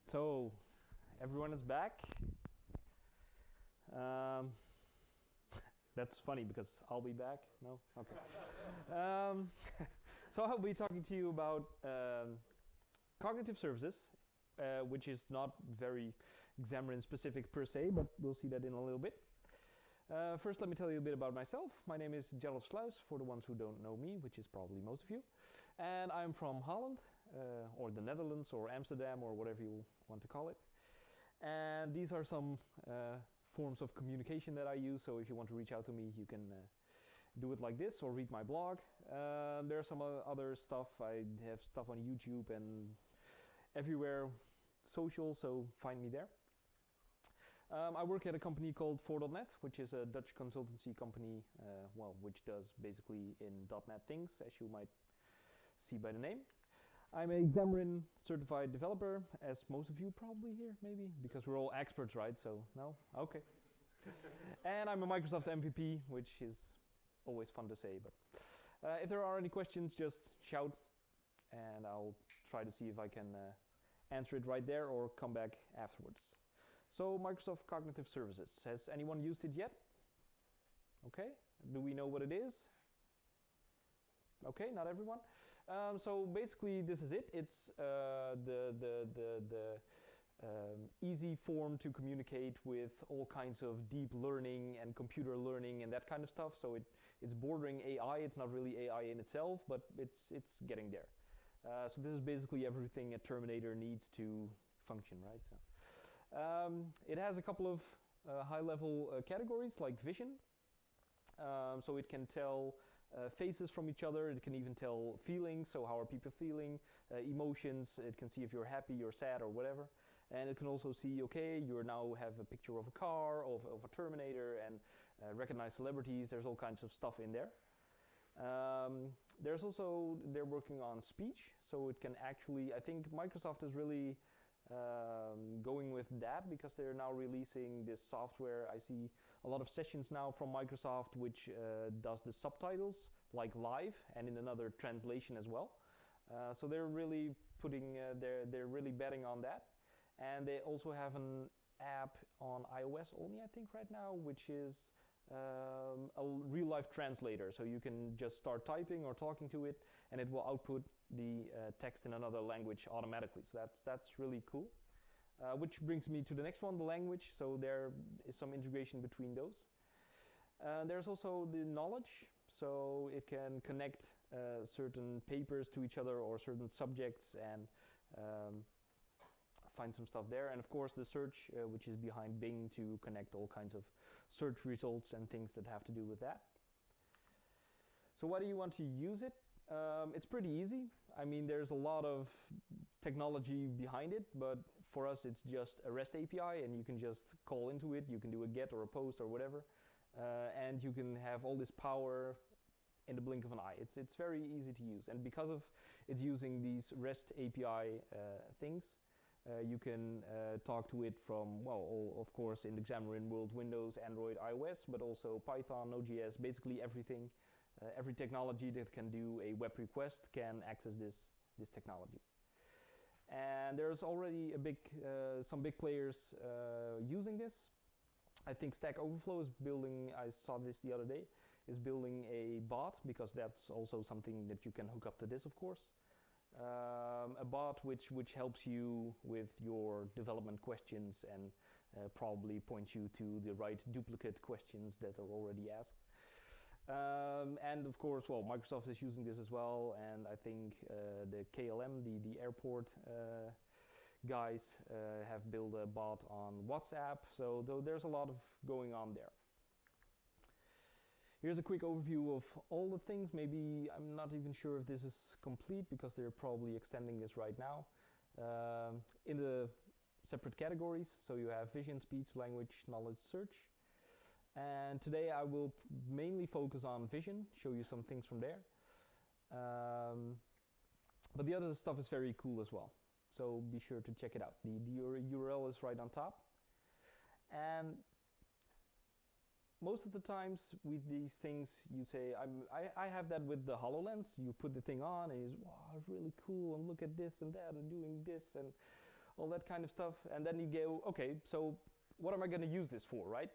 So, everyone is back. Um, that's funny because I'll be back. No? Okay. So I'll be talking to you about cognitive services, which is not very Xamarin specific per se, but we'll see that in a little bit. First, let me tell you a bit about myself. My name is Gerald Versluis, for the ones who don't know me, which is probably most of you. And I'm from Holland, or the Netherlands, or Amsterdam, or whatever you want to call it. And these are some forms of communication that I use, so if you want to reach out to me, you can do it like this, or read my blog. There's some other stuff. I have stuff on YouTube and everywhere social, so find me there. I work at a company called 4.net, which is a Dutch consultancy company, which does basically in .NET things, as you might see by the name. I'm a Xamarin certified developer, as most of you probably here, maybe, because we're all experts, right? So, no? Okay. And I'm a Microsoft MVP, which is always fun to say, but if there are any questions, just shout, and I'll try to see if I can answer it right there or come back afterwards. So, Microsoft Cognitive Services. Has anyone used it yet? Okay. Do we know what it is? Okay, not everyone. So basically, this is it. It's the easy form to communicate with all kinds of deep learning and computer learning and that kind of stuff. So it's bordering AI. It's not really AI in itself, but it's getting there. So this is basically everything a Terminator needs to function, right? So it has a couple of high-level categories like vision. So it can tell faces from each other. It can even tell feelings, so how are people feeling, emotions. It can see if you're happy, you're sad, or whatever. And it can also see, okay, you now have a picture of a car, of a Terminator, and recognize celebrities. There's all kinds of stuff in there. There's also, they're working on speech, so it can actually, I think Microsoft is really going with that because they're now releasing this software. I see a lot of sessions now from Microsoft which does the subtitles like live and in another translation as well. So they're really putting, they're really betting on that. And they also have an app on iOS only, I think, right now, which is a real-life translator. So you can just start typing or talking to it, and it will output the text in another language automatically. So that's really cool. Which brings me to the next one, the language. So there is some integration between those. There's also the knowledge. So it can connect certain papers to each other or certain subjects and find some stuff there. And of course the search, which is behind Bing to connect all kinds of search results and things that have to do with that. So why do you want to use it? It's pretty easy. I mean, there's a lot of technology behind it, but for us it's just a REST API and you can just call into it. You can do a GET or a POST or whatever. And you can have all this power in the blink of an eye. It's very easy to use. And because of it's using these REST API things, you can talk to it from, well, of course, in the Xamarin world, Windows, Android, iOS, but also Python, Node.js, basically everything. Every technology that can do a web request can access this technology. And there's already some big players using this. I think Stack Overflow is building, I saw this the other day, is building a bot, because that's also something that you can hook up to this, of course. A bot which helps you with your development questions and probably points you to the right duplicate questions that are already asked. And of course, well, Microsoft is using this as well, and I think the KLM, the airport guys, have built a bot on WhatsApp, so there's a lot of going on there. Here's a quick overview of all the things. Maybe I'm not even sure if this is complete because they're probably extending this right now. In the separate categories, so you have vision, speech, language, knowledge, search. And today I will mainly focus on vision, show you some things from there. But the other stuff is very cool as well. So be sure to check it out. The URL is right on top. And most of the times with these things you say, I have that with the HoloLens. You put the thing on and it's, wow, it's really cool, and look at this and that and doing this, and all that kind of stuff. And then you go, okay, so what am I going to use this for, right?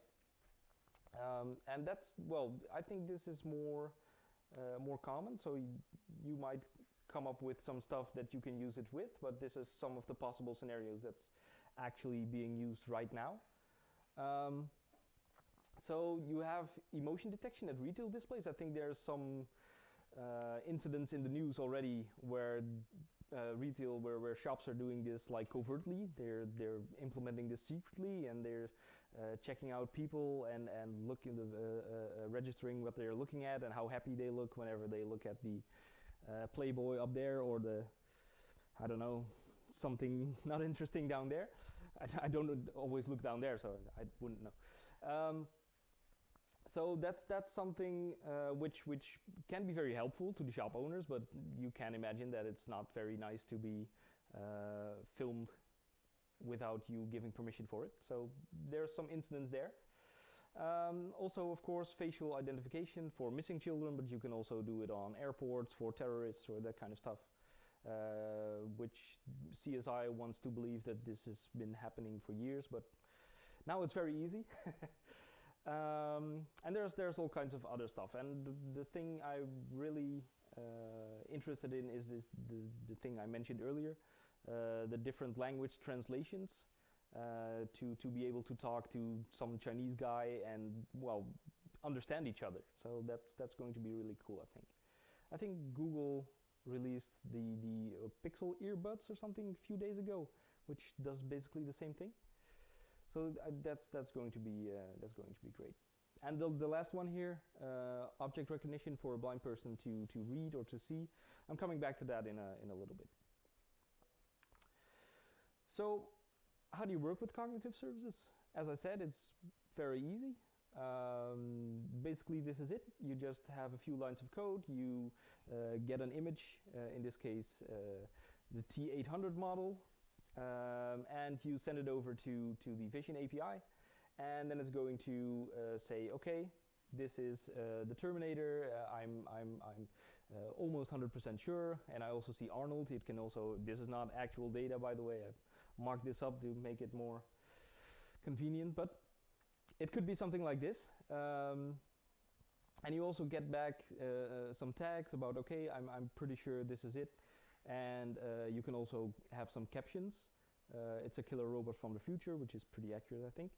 And that's, well, I think this is more common, so you might come up with some stuff that you can use it with, but this is some of the possible scenarios that's actually being used right now. So you have emotion detection at retail displays. I think there's some incidents in the news already where retail, where shops are doing this like covertly. They're implementing this secretly, and they're checking out people and looking registering what they're looking at and how happy they look whenever they look at the Playboy up there, or the, I don't know, something not interesting down there. I don't always look down there, so I wouldn't know. So that's something which can be very helpful to the shop owners, but you can imagine that it's not very nice to be filmed without you giving permission for it. So there's some incidents there. Also, of course, facial identification for missing children, but you can also do it on airports for terrorists or that kind of stuff, which CSI wants to believe that this has been happening for years, but now it's very easy. And there's all kinds of other stuff. And the thing I'm really interested in is the thing I mentioned earlier, the different language translations. To be able to talk to some Chinese guy and, well, understand each other. So that's going to be really cool, I think. I think Google released the Pixel earbuds or something a few days ago, which does basically the same thing. So that's going to be great. And the last one here, object recognition for a blind person to read or to see. I'm coming back to that in a little bit. So, how do you work with cognitive services? As I said, it's very easy. Basically, this is it. You just have a few lines of code. You get an image, in this case, the T800 model, and you send it over to the Vision API, and then it's going to say, okay, this is the Terminator. I'm almost 100% sure, and I also see Arnold. It can also. This is not actual data, by the way. I've mark this up to make it more convenient, but it could be something like this. And you also get back some tags about, okay, I'm pretty sure this is it. And you can also have some captions. It's a killer robot from the future, which is pretty accurate, I think.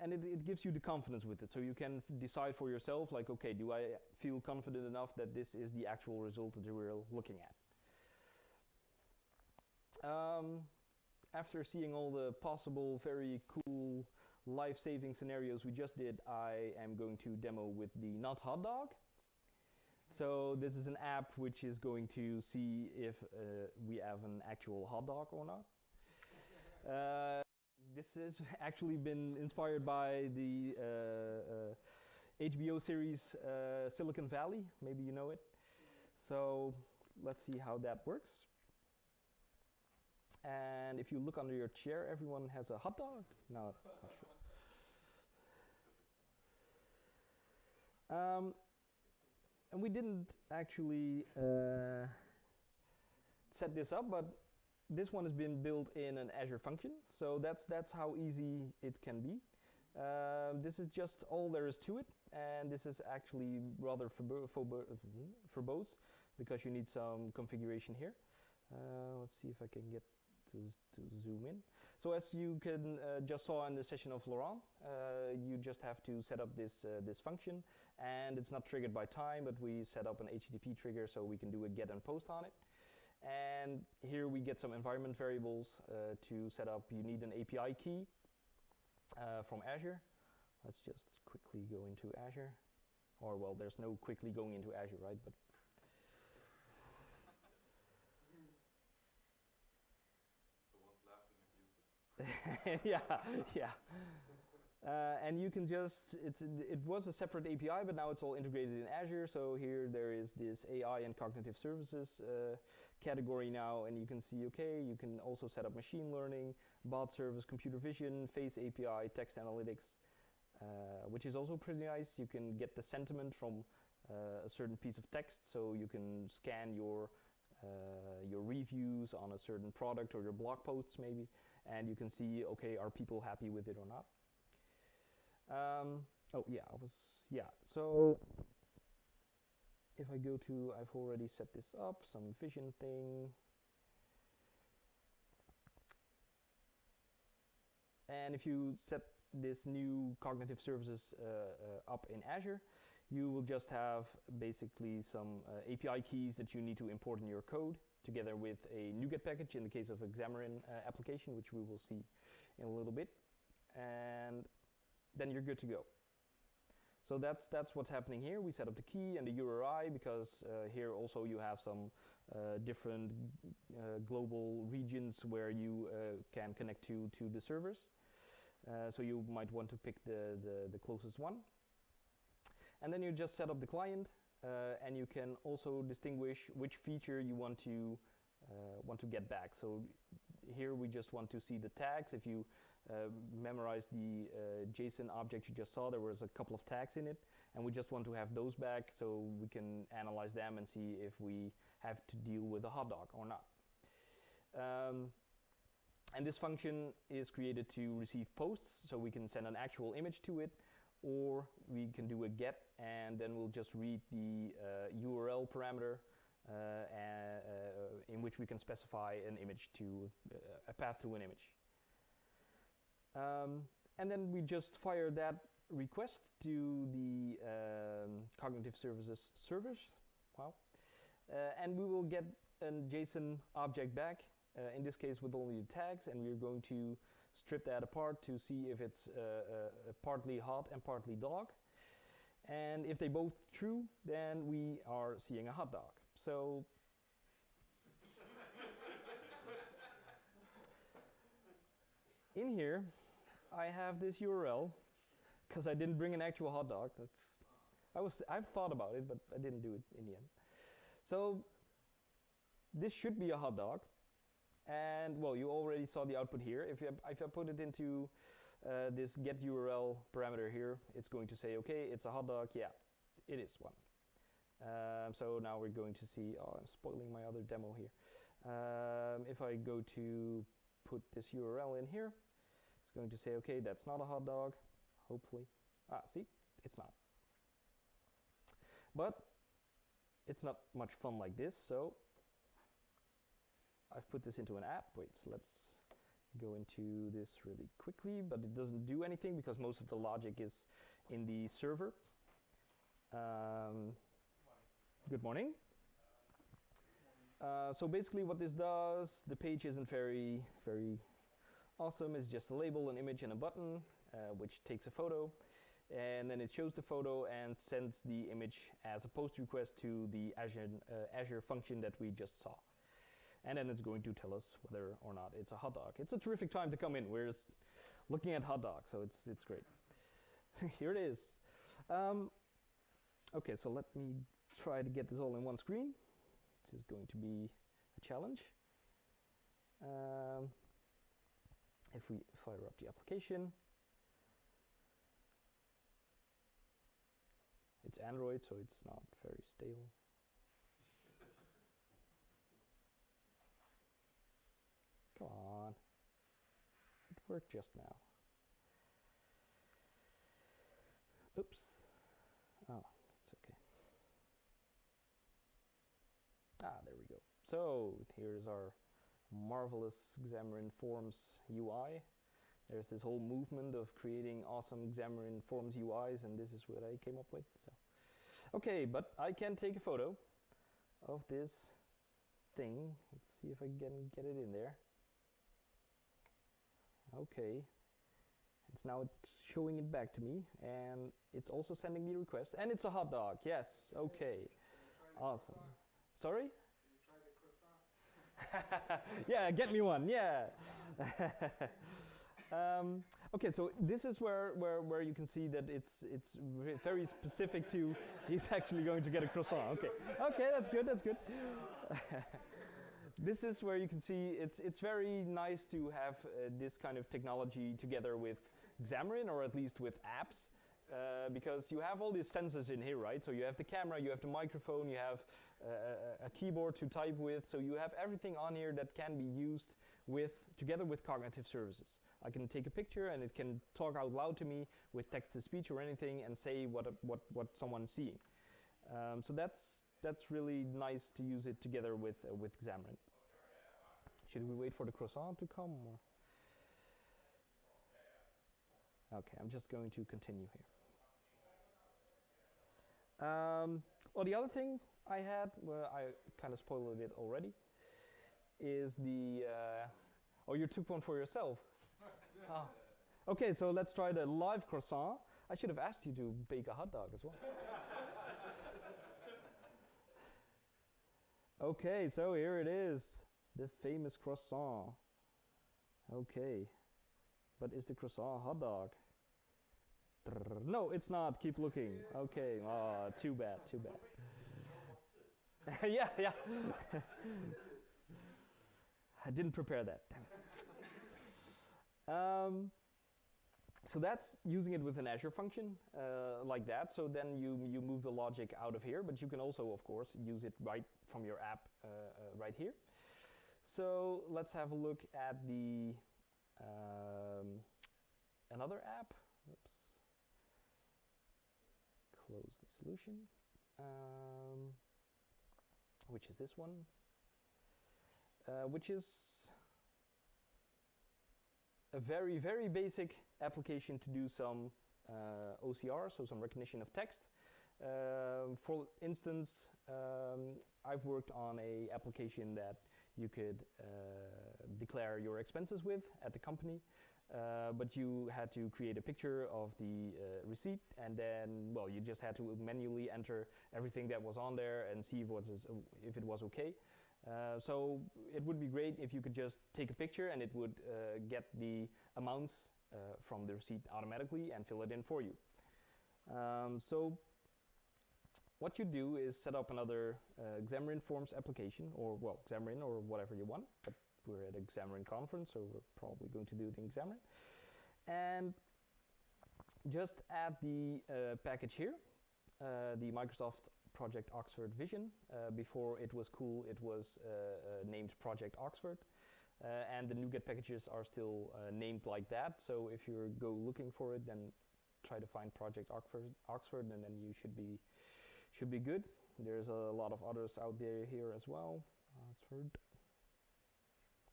And it gives you the confidence with it. So you can decide for yourself, like, okay, do I feel confident enough that this is the actual result that we're looking at? After seeing all the possible very cool life-saving scenarios we just did, I am going to demo with the Not Hot Dog. So this is an app which is going to see if we have an actual hot dog or not. This has actually been inspired by the HBO series Silicon Valley. Maybe you know it. So let's see how that works. And if you look under your chair, everyone has a hot dog? No, that's not true. And we didn't actually set this up, but this one has been built in an Azure function. So that's how easy it can be. This is just all there is to it, and this is actually rather verbose because you need some configuration here. Let's see if I can get to zoom in. So as you can just saw in the session of Laurent, you just have to set up this function, and it's not triggered by time, but we set up an HTTP trigger so we can do a get and post on it. And here we get some environment variables to set up. You need an API key from Azure. Let's just quickly go into Azure. Or, well, there's no quickly going into Azure, right? But yeah. And you can just, it was a separate API, but now it's all integrated in Azure. So here there is this AI and cognitive services category now, and you can see, okay, you can also set up machine learning, bot service, computer vision, face API, text analytics, which is also pretty nice. You can get the sentiment from a certain piece of text, so you can scan your your reviews on a certain product or your blog posts maybe, and you can see, okay, are people happy with it or not? Oh yeah, so if I go to, I've already set this up, some vision thing. And if you set this new cognitive services up in Azure, you will just have basically some API keys that you need to import in your code together with a NuGet package in the case of a Xamarin application, which we will see in a little bit. And then you're good to go. So that's what's happening here. We set up the key and the URI because here also you have some different global regions where you can connect to the servers. So you might want to pick the closest one. And then you just set up the client, and you can also distinguish which feature you want to get back. So here we just want to see the tags. If you memorize the JSON object you just saw, there was a couple of tags in it, and we just want to have those back so we can analyze them and see if we have to deal with a hot dog or not. And this function is created to receive posts, so we can send an actual image to it, or we can do a get, and then we'll just read the URL parameter in which we can specify an image to a path to an image. And then we just fire that request to the Cognitive Services servers. Wow. And we will get a JSON object back, in this case with only the tags, and we're going to strip that apart to see if it's partly hot and partly dog. And if they both true, then we are seeing a hot dog. So in here, I have this URL because I didn't bring an actual hot dog. I've thought about it, but I didn't do it in the end. So this should be a hot dog. And well, you already saw the output here. If I put it into this get URL parameter here, it's going to say, okay, it's a hot dog. Yeah, it is one. So now we're going to see, oh, I'm spoiling my other demo here. If I go to put this URL in here, it's going to say, okay, that's not a hot dog, hopefully. See, it's not. But it's not much fun like this, so I've put this into an app. Wait, so let's go into this really quickly, but it doesn't do anything because most of the logic is in the server. Good morning. So basically what this does, the page isn't very awesome. It's just a label, an image, and a button, which takes a photo. And then it shows the photo and sends the image as a post request to the Azure function that we just saw. And then it's going to tell us whether or not it's a hot dog. It's a terrific time to come in. We're just looking at hot dogs, so it's great. Here it is. Okay, so let me try to get this all in one screen. This is going to be a challenge. If we fire up the application, it's Android, so it's not very stable. Come on. It worked just now. Oops. Oh, it's okay. There we go. So here's our marvelous Xamarin Forms UI. There's this whole movement of creating awesome Xamarin Forms UIs, and this is what I came up with. So, okay, but I can take a photo of this thing. Let's see if I can get it in there. Okay, it's now showing it back to me, and it's also sending the request, and it's a hot dog. Yes, okay, awesome. Sorry? Yeah, get me one. Yeah. Okay, so this is where you can see that it's very specific to. He's actually going to get a croissant. Okay, that's good. That's good. This is where you can see it's very nice to have this kind of technology together with Xamarin, or at least with apps, because you have all these sensors in here, right? So you have the camera, you have the microphone, you have a keyboard to type with. So you have everything on here that can be used together with cognitive services. I can take a picture and it can talk out loud to me with text-to-speech or anything and say what someone's seeing. So that's really nice to use it together with Xamarin. Should we wait for the croissant to come? Or? Okay, I'm just going to continue here. Well, the other thing I had, well, I kind of spoiled it already, is the, oh, you took one for yourself. Oh. Okay, so let's try the live croissant. I should have asked you to bake a hot dog as well. Okay, so here it is, the famous croissant. Okay, but is the croissant a hot dog? No, it's not. Keep looking. Okay. Oh, too bad. Too bad. Yeah. I didn't prepare that. Damn it. So that's using it with an Azure function like that. So then you move the logic out of here, but you can also, of course, use it right from your app right here. So let's have a look at the another app. Oops. Close the solution, which is this one, which is a very, very basic application to do some OCR, so some recognition of text. For instance, I've worked on an application that you could declare your expenses with at the company. But you had to create a picture of the receipt, and then, well, you just had to manually enter everything that was on there and see if it was okay. So it would be great if you could just take a picture and it would get the amounts from the receipt automatically and fill it in for you. So what you do is set up another Xamarin Forms application, or, well, Xamarin or whatever you want. But we're at a Xamarin conference, so we're probably going to do it in Xamarin. And just add the package here, the Microsoft Project Oxford Vision. Before it was cool, it was named Project Oxford. And the NuGet packages are still named like that. So if you go looking for it, then try to find Project Oxford, and then you should be good. There's a lot of others out there here as well. Oxford.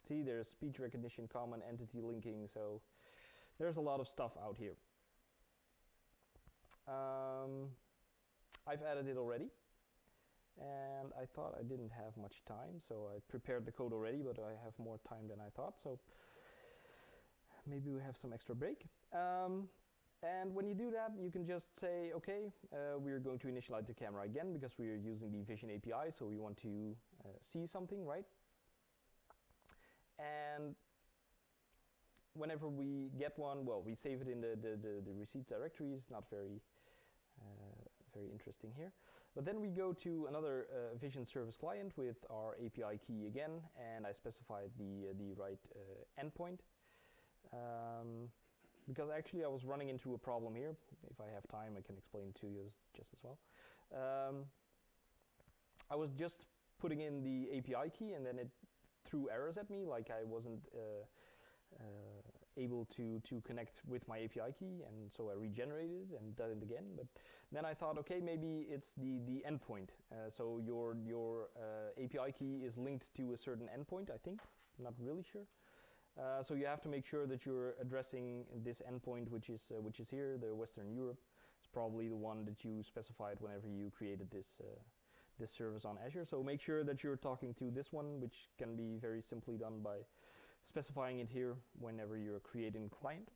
See, there's speech recognition, common entity linking, so there's a lot of stuff out here. I've added it already, and I thought I didn't have much time, so I prepared the code already, but I have more time than I thought, so maybe we have some extra break. And when you do that, you can just say, okay, we're going to initialize the camera again because we are using the Vision API, so we want to see something, right? And whenever we get one, well, we save it in the receipt directory. It's not very interesting here. But then we go to another Vision service client with our API key again, and I specified the right endpoint. Because actually I was running into a problem here. If I have time, I can explain to you just as well. I was just putting in the API key, and then it threw errors at me, like I wasn't able to connect with my API key, and so I regenerated and did it again. But then I thought, okay, maybe it's the endpoint. So your API key is linked to a certain endpoint, I think. I'm not really sure. So you have to make sure that you're addressing this endpoint, which is here, the Western Europe. It's probably the one that you specified whenever you created this service on Azure. So make sure that you're talking to this one, which can be very simply done by specifying it here whenever you're creating a client.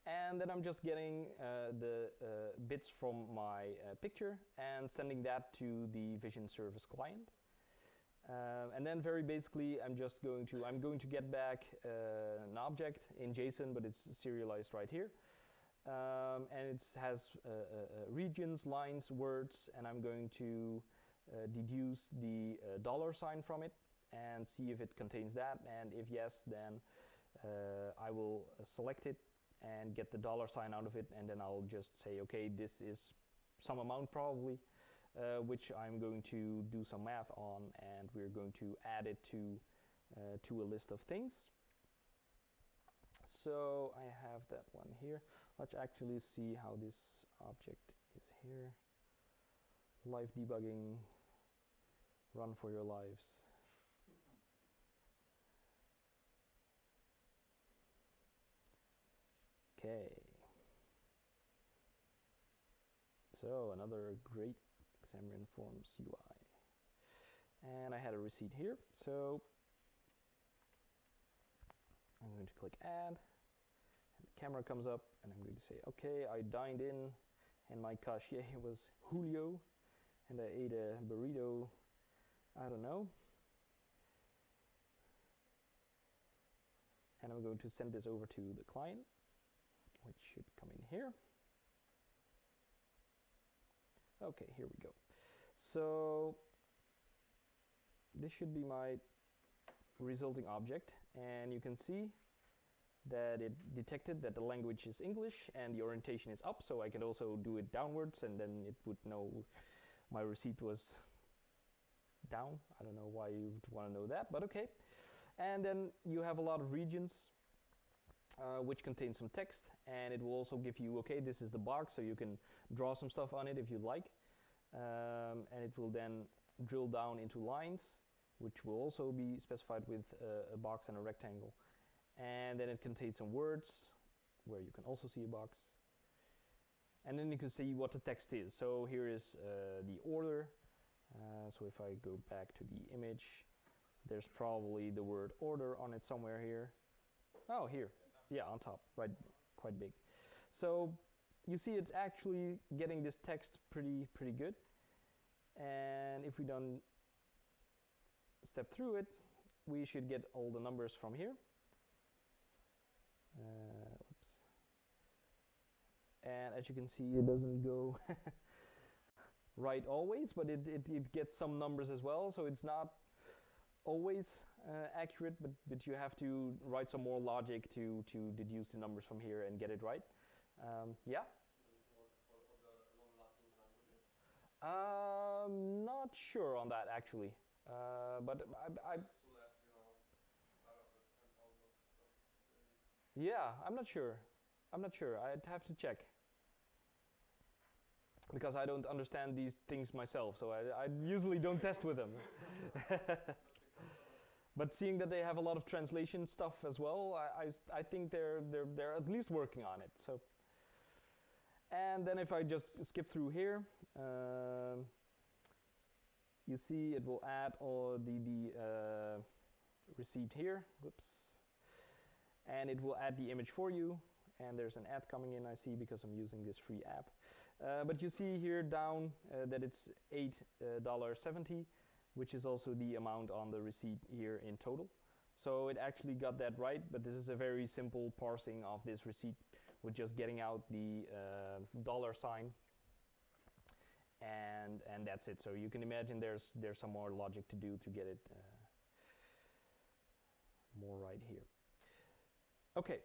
And then I'm just getting the bits from my picture and sending that to the Vision service client. And then very basically, I'm going to get back an object in JSON, but it's serialized right here. And it has regions, lines, words, and I'm going to deduce the dollar sign from it and see if it contains that. And if yes, then I will select it and get the dollar sign out of it, and then I'll just say, okay, this is some amount probably. which I'm going to do some math on, and we're going to add it to a list of things. So I have that one here. Let's actually see how this object is here. Live debugging, run for your lives. Okay. So another great Xamarin Forms UI. And I had a receipt here, so I'm going to click add, and the camera comes up, and I'm going to say, okay, I dined in, and my cachet was Julio, and I ate a burrito, I don't know. And I'm going to send this over to the client, which should come in here. Okay, here we go. So this should be my resulting object, and you can see that it detected that the language is English and the orientation is up, so I could also do it downwards, and then it would know my receipt was down. I don't know why you would want to know that, but okay. And then you have a lot of regions which contain some text, and it will also give you, okay, this is the box, so you can draw some stuff on it if you'd like, and it will then drill down into lines, which will also be specified with a box and a rectangle. And then it contains some words, where you can also see a box. And then you can see what the text is. So here is the order. So if I go back to the image, there's probably the word order on it somewhere here. Oh, here. Yeah, on top, right, quite big. So you see it's actually getting this text pretty good. And if we don't step through it, we should get all the numbers from here. Oops. And as you can see, it doesn't go right always, but it gets some numbers as well, so it's not always accurate, but you have to write some more logic to deduce the numbers from here and get it right. Yeah? Not sure on that actually, but yeah, I'm not sure. I'd have to check, because I don't understand these things myself, so I usually don't test with them. But seeing that they have a lot of translation stuff as well, I think they're at least working on it. So, and then if I just skip through here, you see it will add all the receipt here. Whoops. And it will add the image for you. And there's an ad coming in, I see, because I'm using this free app. But you see here down that it's $8.70, which is also the amount on the receipt here in total. So it actually got that right, but this is a very simple parsing of this receipt with just getting out the dollar sign, and that's it. So you can imagine there's some more logic to do to get it more right here. Okay,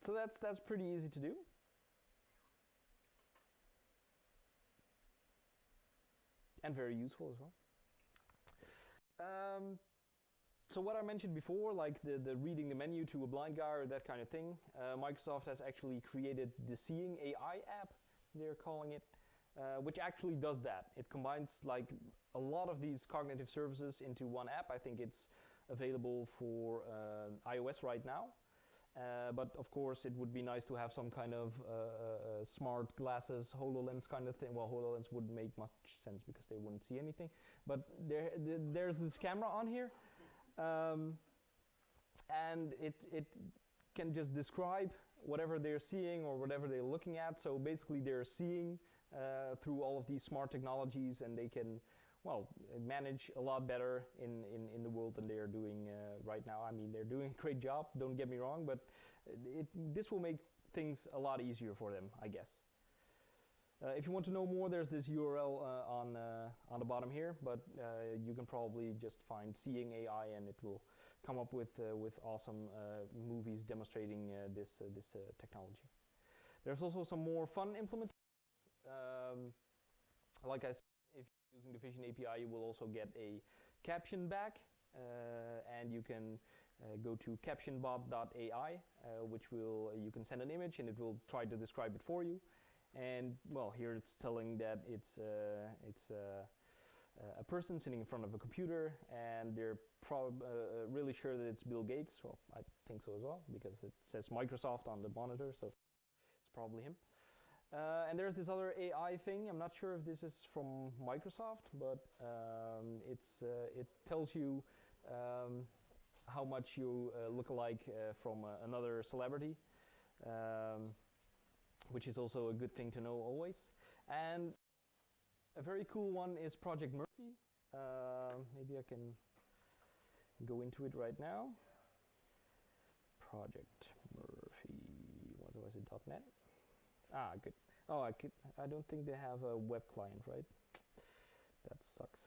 so that's pretty easy to do. And very useful as well. So what I mentioned before, like the reading the menu to a blind guy or that kind of thing, Microsoft has actually created the Seeing AI app, they're calling it, which actually does that. It combines like a lot of these cognitive services into one app. I think it's available for iOS right now. But of course, it would be nice to have some kind of smart glasses, HoloLens kind of thing. Well, HoloLens wouldn't make much sense because they wouldn't see anything. But there's this camera on here, and it can just describe whatever they're seeing or whatever they're looking at. So basically, they're seeing through all of these smart technologies, and they can, well, manage a lot better in the world than they are doing right now. I mean, they're doing a great job, don't get me wrong, but this will make things a lot easier for them, I guess. If you want to know more, there's this URL on the bottom here, but you can probably just find Seeing AI, and it will come up with awesome movies demonstrating this technology. There's also some more fun implementations. Like I said, if you're using the Vision API, you will also get a caption back, and you can go to Caption Bob AI, which will you can send an image and it will try to describe it for you. And well, here it's telling that it's a person sitting in front of a computer, and they're really sure that it's Bill Gates. Well, I think so as well, because it says Microsoft on the monitor, so it's probably him. And there's this other AI thing. I'm not sure if this is from Microsoft, but it tells you how much you look alike from another celebrity, which is also a good thing to know always. And a very cool one is Project Murphy. Maybe I can go into it right now. Project Murphy. What was it? .net. Ah, good. Oh, I don't think they have a web client, right? That sucks.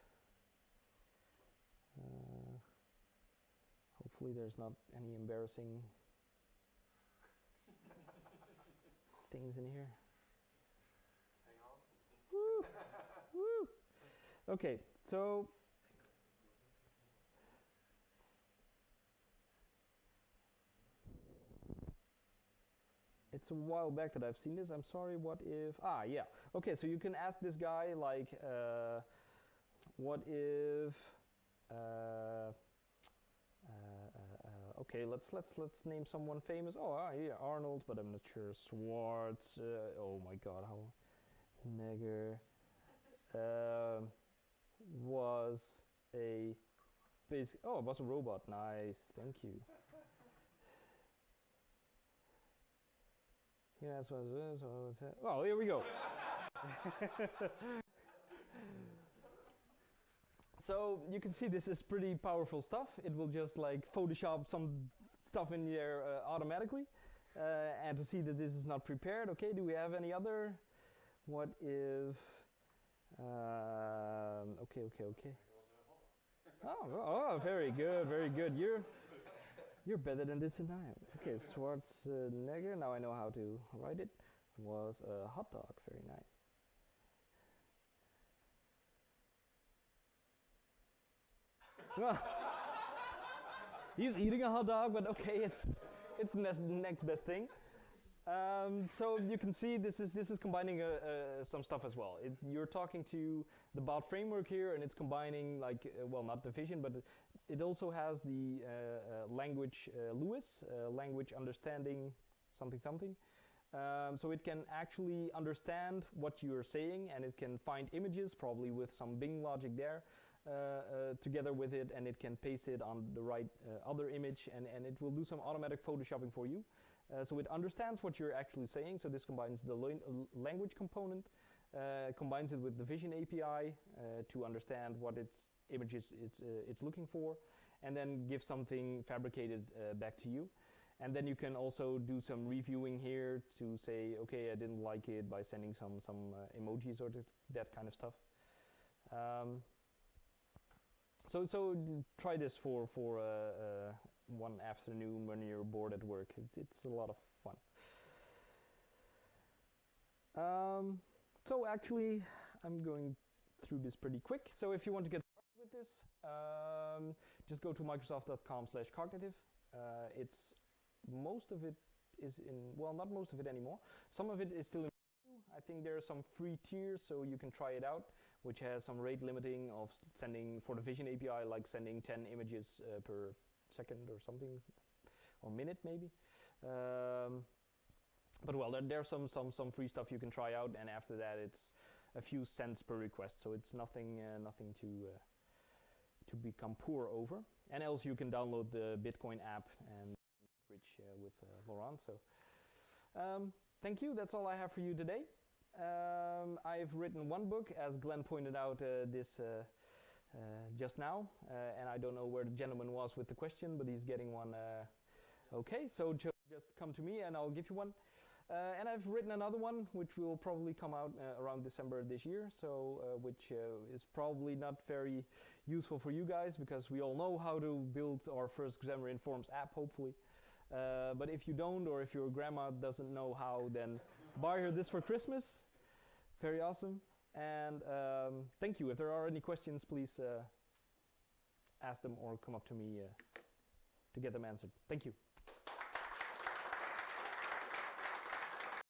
Hopefully there's not any embarrassing things in here. Hang on. Woo! Woo! Okay, so it's a while back that I've seen this. I'm sorry, what if... Ah, yeah. Okay, so you can ask this guy, like, what if... okay, let's name someone famous. Oh, yeah, Arnold, but I'm not sure. Schwartz. Oh my God, how... Negger was a basic... Oh, it was a robot. Nice, thank you. Yeah, that's what it is. Oh, here we go. So you can see this is pretty powerful stuff. It will just like Photoshop some stuff in there automatically. And to see that this is not prepared. Okay, do we have any other? What if... okay. Oh, very good, very good. You're better than this and I am. Okay, Schwarzenegger, now I know how to write it, was a hot dog. Very nice. Well, he's eating a hot dog, but okay, it's the next best thing. So you can see this is combining some stuff as well. You're talking to the bot framework here, and it's combining like well, not the vision, but it also has the language Lewis, language understanding something. So it can actually understand what you're saying, and it can find images, probably with some Bing logic there, together with it, and it can paste it on the right other image, and it will do some automatic photoshopping for you. So it understands what you're actually saying. So this combines the language component, combines it with the Vision API to understand what images it's looking for, and then give something fabricated back to you. And then you can also do some reviewing here to say, okay, I didn't like it, by sending some emojis or that kind of stuff. So try this for one afternoon when you're bored at work. It's a lot of fun. So actually, I'm going through this pretty quick. So if you want to get started with this, just go to microsoft.com/cognitive. It's most of it is in, well, not most of it anymore. Some of it is still in. I think there are some free tiers, so you can try it out, which has some rate limiting of sending for the Vision API, like sending 10 images per second or something, or minute maybe. But well, there's some free stuff you can try out, and after that it's a few cents per request, so it's nothing to become poor over. And else you can download the Bitcoin app and bridge with Laurent. So thank you. That's all I have for you today. I've written one book, as Glenn pointed out just now, and I don't know where the gentleman was with the question, but he's getting one. Okay, so just come to me and I'll give you one. And I've written another one, which will probably come out around December this year, so which is probably not very useful for you guys, because we all know how to build our first Xamarin Forms app, hopefully. But if you don't, or if your grandma doesn't know how, then buy her this for Christmas. Very awesome. And thank you. If there are any questions, please ask them or come up to me to get them answered. Thank you.